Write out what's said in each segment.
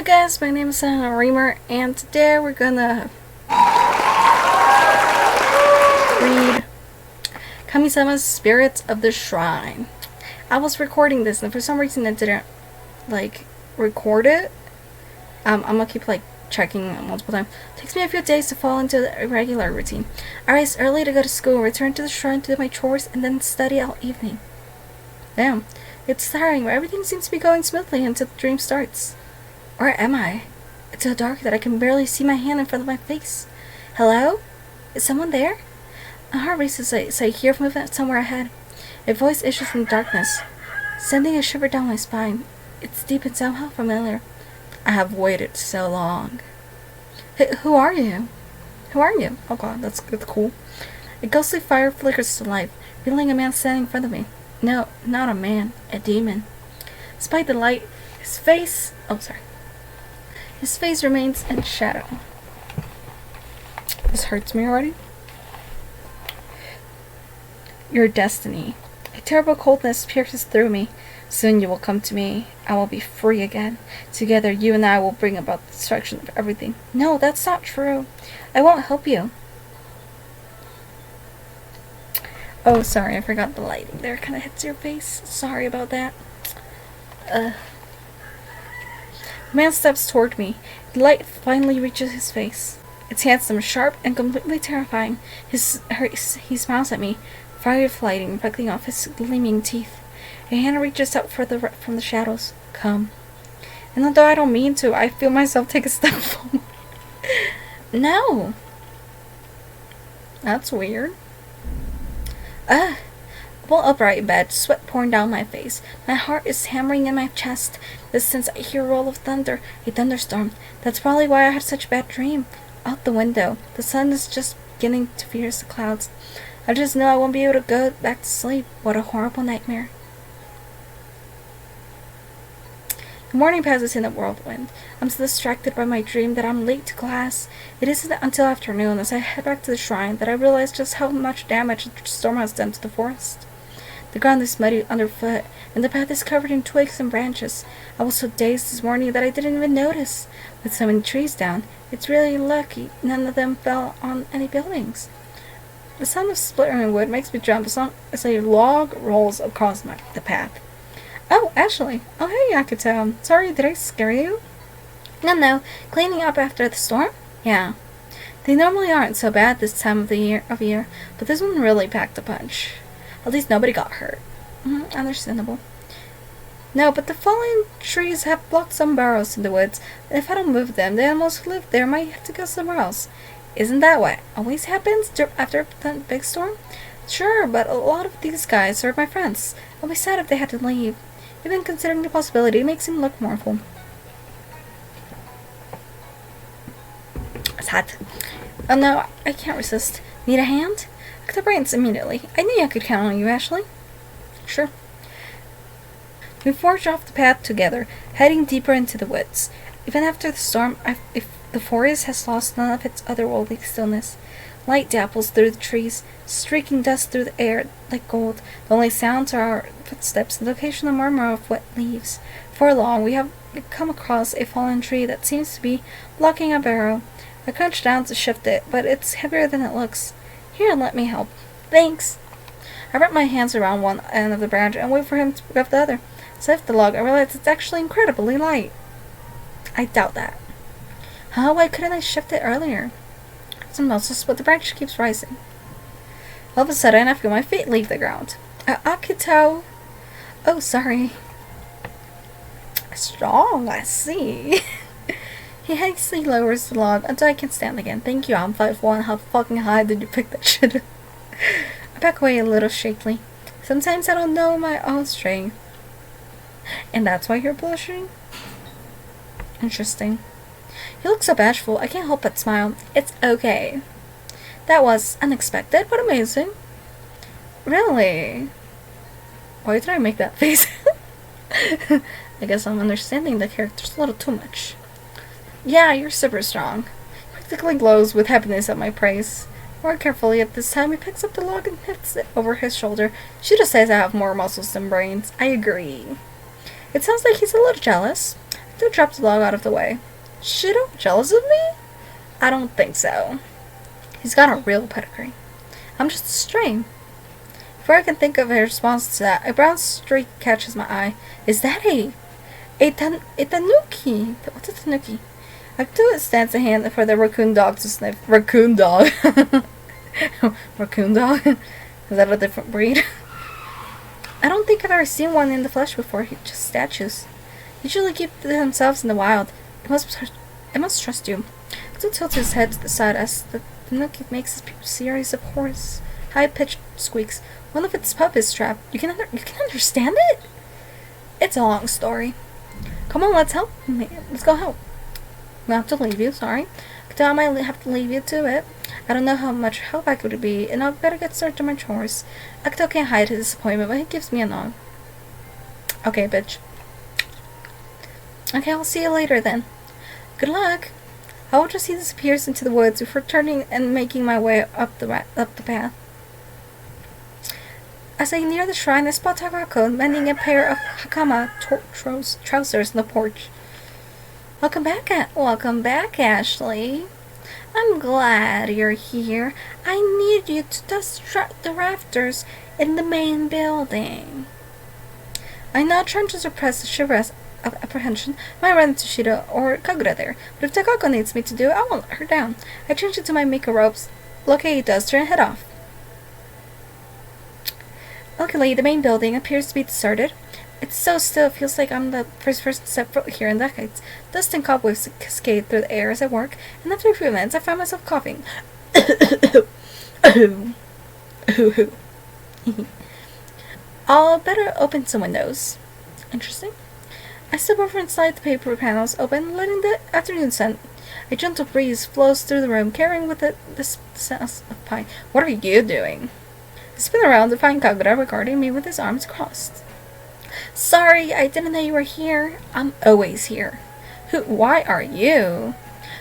guys, my name is Reamer, and today we're gonna read Kamisama's Spirits of the Shrine. I was recording this, and for some reason it didn't, record it. I'm gonna keep, checking multiple times. It takes me a few days to fall into the regular routine. I rise early to go to school, return to the shrine to do my chores, and then study all evening. Damn, it's tiring, but everything seems to be going smoothly until the dream starts. Or am I? It's so dark that I can barely see my hand in front of my face. Hello? Is someone there? My heart races as I hear movement somewhere ahead. A voice issues from the darkness, sending a shiver down my spine. It's deep and somehow familiar. I have waited so long. Who are you? Who are you? Oh god, that's cool. A ghostly fire flickers to life, revealing a man standing in front of me. No, not a man, a demon. Despite the light, his face remains in shadow. This hurts me already. Your destiny. A terrible coldness pierces through me. Soon you will come to me. I will be free again. Together, you and I will bring about the destruction of everything. No, that's not true. I won't help you. Oh, sorry, I forgot the lighting there. Kind of hits your face. Sorry about that. The man steps toward me. The light finally reaches his face. It's handsome, sharp, and completely terrifying. He smiles at me, fire flighting, reflecting off his gleaming teeth. A hand reaches out from the shadows. Come. And although I don't mean to, I feel myself take a step forward. No. That's weird. I pull upright in bed, sweat pouring down my face. My heart is hammering in my chest. The sense I hear a roll of thunder, a thunderstorm. That's probably why I had such a bad dream. Out the window, the sun is just beginning to pierce the clouds. I just know I won't be able to go back to sleep. What a horrible nightmare. The morning passes in a whirlwind. I'm so distracted by my dream that I'm late to class. It isn't until afternoon, as I head back to the shrine, that I realize just how much damage the storm has done to the forest. The ground is muddy underfoot, and the path is covered in twigs and branches. I was so dazed this morning that I didn't even notice. With so many trees down, it's really lucky none of them fell on any buildings. The sound of splintering wood makes me jump as a log rolls across the path. Oh, Ashley. Oh, hey, Akito. Sorry, did I scare you? No. Cleaning up after the storm? Yeah. They normally aren't so bad this time of year, but this one really packed a punch. At least nobody got hurt. Understandable. No, but the fallen trees have blocked some burrows in the woods, and if I don't move them, the animals who live there might have to go somewhere else. Isn't that what always happens after a big storm? Sure, but a lot of these guys are my friends. I'll be sad if they had to leave. Even considering the possibility, it makes him look mournful. It's hot. Oh no, I can't resist. Need a hand? I could brains immediately. I knew I could count on you, Ashley. Sure. We forge off the path together, heading deeper into the woods. Even after the storm, the forest has lost none of its otherworldly stillness. Light dapples through the trees, streaking dust through the air like gold. The only sounds are our footsteps and the occasional murmur of wet leaves. For long, we have come across a fallen tree that seems to be blocking a burrow. I crouch down to shift it, but it's heavier than it looks. Here, let me help. Thanks. I wrap my hands around one end of the branch and wait for him to grab the other. So I lift the log, I realize it's actually incredibly light. I doubt that. Huh? Why couldn't I shift it earlier? Some muscles, but the branch keeps rising. All of a sudden, I feel my feet leave the ground. Akito! Oh, sorry. Strong, I see. He hastily lowers the log until I can stand again. Thank you, I'm 5'1". How fucking high did you pick that shit up? I back away a little shakily. Sometimes I don't know my own strength. And that's why you're blushing? Interesting. You look so bashful, I can't help but smile. It's okay. That was unexpected, but amazing. Really? Why did I make that face? I guess I'm understanding the characters a little too much. Yeah, you're super strong. Practically glows with happiness at my praise. More carefully at this time, he picks up the log and hits it over his shoulder. She just says I have more muscles than brains. I agree. It sounds like he's a little jealous. They dropped the log out of the way. Shiro, jealous of me? I don't think so. He's got a real pedigree. I'm just a stray. Before I can think of a response to that, a brown streak catches my eye. Is that a tanuki? What's a tanuki? Akito stands a hand for the raccoon dog to sniff. Raccoon dog? Raccoon dog? Is that a different breed? I don't think I've ever seen one in the flesh before, just statues. Usually keep themselves in the wild. It must trust you. Akito tilts his head to the side as the tanuki makes a series of hoarse, high-pitched squeaks. One of its pup is trapped. You can understand it? It's a long story. Come on, let's help. Let's go help. I have to leave you, sorry. I might have to leave you to it. I don't know how much help I could be, and I'll better get started on my chores. Akito can't hide his disappointment, but he gives me a nod. Okay, bitch. Okay, I'll see you later then. Good luck. I watch as he disappears into the woods before turning and making my way up the path. As I near the shrine, I spot Takako mending a pair of hakama trousers on the porch. Welcome back, Ashley. I'm glad you're here. I need you to dust the rafters in the main building. I now try to suppress the shiver of apprehension. I might run into Shiro or Kagura there, but if Takako needs me to do it, I won't let her down. I change into my Miko robes, locate a duster, and head off. Luckily, the main building appears to be deserted. It's so still, it feels like I'm the first person to step foot here in decades. Dust and cobwebs cascade through the air as I work, and after a few minutes, I find myself coughing. I'll better open some windows. Interesting. I step over and slide the paper panels open, letting the afternoon sun. A gentle breeze flows through the room, carrying with it the scent of pine. What are you doing? I spin around to find Kagura regarding me with his arms crossed. Sorry, I didn't know you were here. I'm always here. Why are you?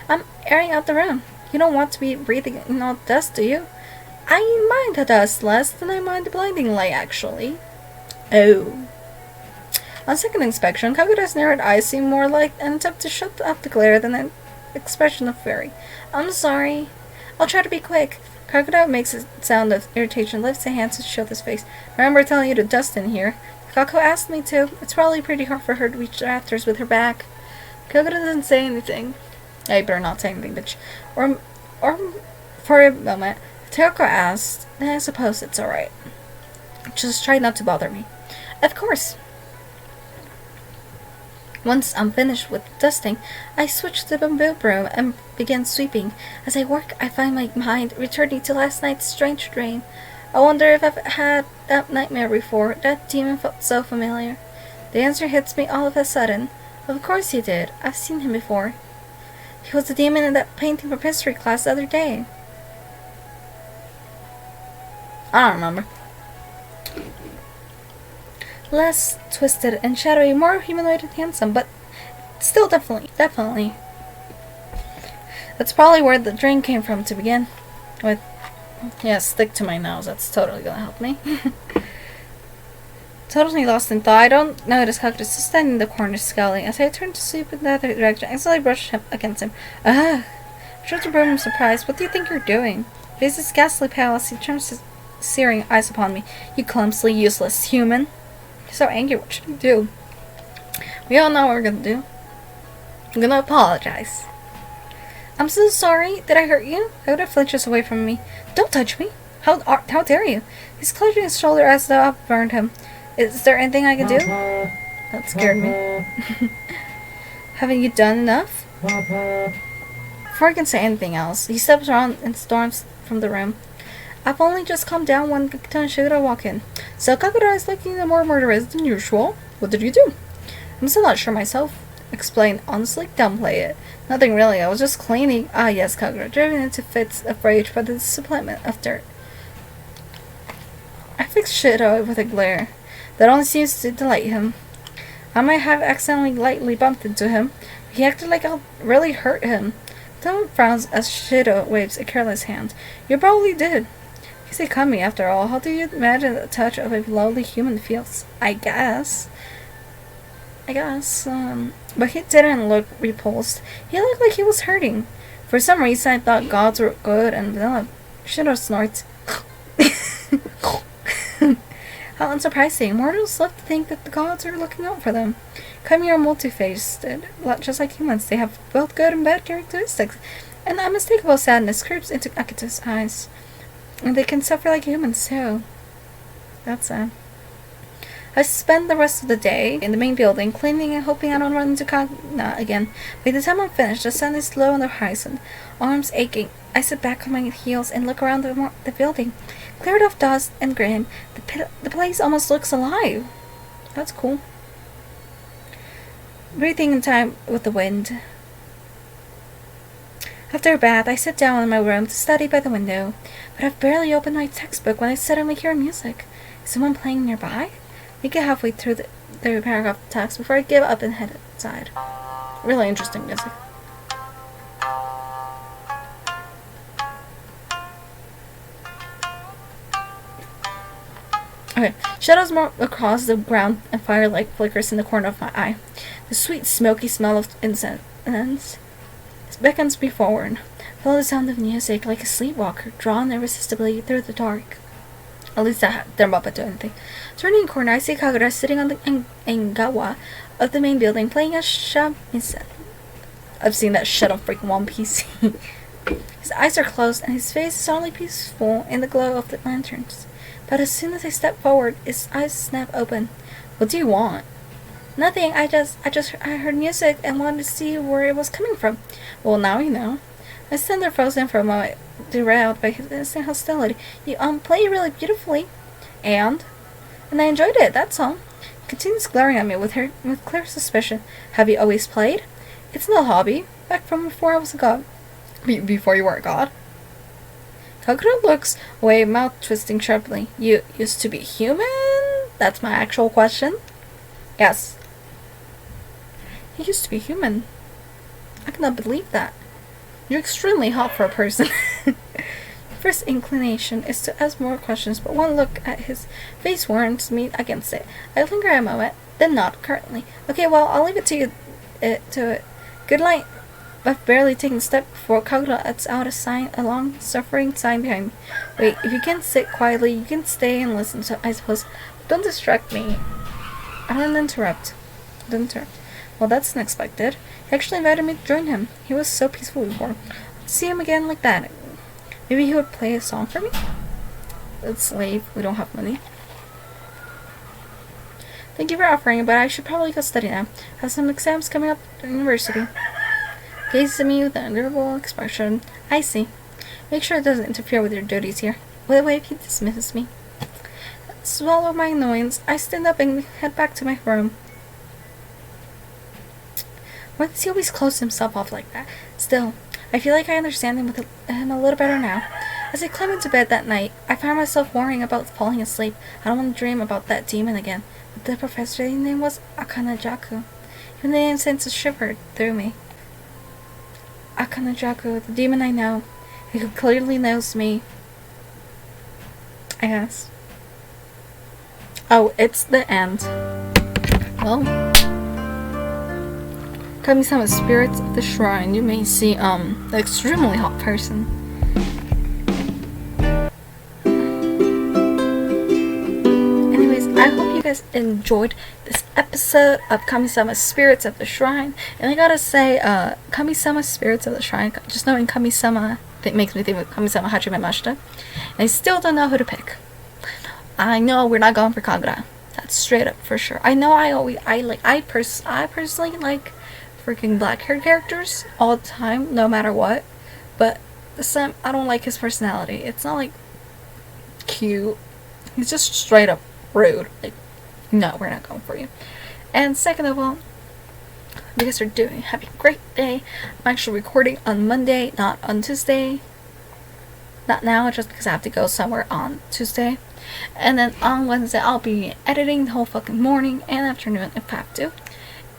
I'm airing out the room. You don't want to be breathing in all dust, do you? I mind the dust less than I mind the blinding light, actually. Oh. On second inspection, Kagura's narrowed eyes seem more like an attempt to shut out the glare than an expression of fury. I'm sorry. I'll try to be quick. Kagura makes a sound of irritation, lifts a hand to shield his face. Remember telling you to dust in here. Takako asked me to. It's probably pretty hard for her to reach the rafters with her back. Kagura doesn't say anything. I better not say anything, bitch. Or for a moment, Takako asked, I suppose it's alright. Just try not to bother me. Of course. Once I'm finished with dusting, I switch to the bamboo broom and begin sweeping. As I work, I find my mind returning to last night's strange dream. I wonder if I've had that nightmare before. That demon felt so familiar. The answer hits me all of a sudden. Of course he did. I've seen him before. He was the demon in that painting from history class the other day. I don't remember. Less twisted and shadowy, more humanoid and handsome, but still definitely. That's probably where the dream came from to begin with. Yeah, stick to my nose. That's totally gonna help me. Totally lost in thought. I don't notice Kagura is still standing in the corner scowling. As I turn to sweep in the other direction, I accidentally brush him against him. I try to broom him surprised. What do you think you're doing? His is ghastly pale as he turns his searing eyes upon me. You clumsily useless human. You're so angry. What should we do? We all know what we're gonna do. I'm gonna apologize. I'm so sorry. Did I hurt you? Kagura flinches away from me. Don't touch me. How dare you? He's clutching his shoulder as though I've burned him. Is there anything I can do? That scared me. Haven't you done enough? Before I can say anything else, he steps around and storms from the room. I've only just calmed down when Akito and Shiro walk in. So Kagura is looking more murderous than usual. What did you do? I'm still not sure myself. Explain honestly, downplay it. Nothing really, I was just cleaning. Ah yes, Kagura, driven into fits of rage by the disappointment of dirt. I fixed Shiro with a glare. That only seems to delight him. I might have accidentally lightly bumped into him. He acted like I'll really hurt him. Tom frowns as Shiro waves a careless hand. You probably did. He's a kami after all. How do you imagine the touch of a lowly human feels? I guess. I guess. But he didn't look repulsed. He looked like he was hurting. For some reason, I thought gods were good, and then Shiro snorts. How unsurprising. Mortals love to think that the gods are looking out for them. Kami are multi-faced, just like humans. They have both good and bad characteristics. And unmistakable sadness creeps into Akito's eyes. And they can suffer like humans, too. That's sad. I spend the rest of the day in the main building, cleaning and hoping I don't run into Kagura again. By the time I'm finished, the sun is low on the horizon. Arms aching, I sit back on my heels and look around the building. Cleared of dust and grin, the place almost looks alive. That's cool. Breathing in time with the wind. After a bath, I sit down in my room to study by the window. But I've barely opened my textbook when I suddenly hear music. Is someone playing nearby? I get halfway through the paragraph of text before I give up and head outside. Really interesting music. Okay, shadows move across the ground and firelight flickers in the corner of my eye. The sweet, smoky smell of incense beckons me forward. Follow the sound of music like a sleepwalker, drawn irresistibly through the dark. At least they're up to anything. Turning a corner, I see Kagura sitting on the engawa of the main building, playing a shamisen. I've seen that shit on freaking One Piece. His eyes are closed, and his face is oddly peaceful in the glow of the lanterns. But as soon as I step forward, his eyes snap open. What do you want? Nothing. I heard music and wanted to see where it was coming from. Well, now you know. I stand there frozen for a moment, derailed by his instant hostility. You play really beautifully, and I enjoyed it. That's all. He continues glaring at me with clear suspicion. Have you always played? It's no hobby. Back from before I was a god. Before you were a god? Kagura looks away, mouth twisting sharply. You used to be human? That's my actual question. Yes. He used to be human. I cannot believe that. You're extremely hot for a person. First inclination is to ask more questions, but one look at his face warns me against it. I linger a moment, then nod currently. Okay, well, I'll leave it to you. Good night. I've barely taken a step before Kagura lets out a long, suffering sign behind me. Wait, if you can't sit quietly, you can stay and listen, so I suppose. Don't distract me. I don't interrupt. Well, that's unexpected. He actually invited me to join him. He was so peaceful before. To see him again like that. Maybe he would play a song for me? Let's slave. We don't have money. Thank you for offering, but I should probably go study now. I have some exams coming up at university. Gazes at me with an adorable expression. I see. Make sure it doesn't interfere with your duties here. What if he dismisses me? Swallow my annoyance. I stand up and head back to my room. Why does he always close himself off like that? Still, I feel like I understand him a little better now. As I climb into bed that night, I find myself worrying about falling asleep. I don't want to dream about that demon again. But the professor's name was Akanajaku. Even the name sends a shiver through me. Akanajaku, the demon I know. He clearly knows me. I guess. Oh, it's the end. Well, Kamisama spirits of the shrine. You may see the extremely hot person. Anyways, I hope you guys enjoyed this episode of Kamisama Spirits of the Shrine. And I gotta say, Kamisama Spirits of the Shrine, just knowing Kamisama makes me think of Kamisama Hajime Mashita. And I still don't know who to pick. I know we're not going for Kagura. That's straight up for sure. I know I personally like freaking black haired characters all the time, no matter what. But this time I don't like his personality. It's not like cute. He's just straight up rude. Like, no, we're not going for you. And second of all, you guys are having a great day. I'm actually recording on Monday, not on Tuesday. Not now, just because I have to go somewhere on Tuesday. And then on Wednesday, I'll be editing the whole fucking morning and afternoon if I have to.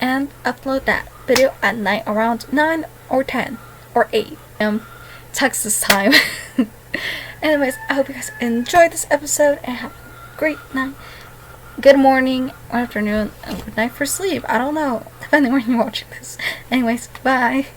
And upload that video at night around 9 or 10 or 8 a.m. Texas time. Anyways, I hope you guys enjoyed this episode and have a great night. good morning, or afternoon, and good night for sleep. I don't know, depending when you're watching this. Anyways, bye.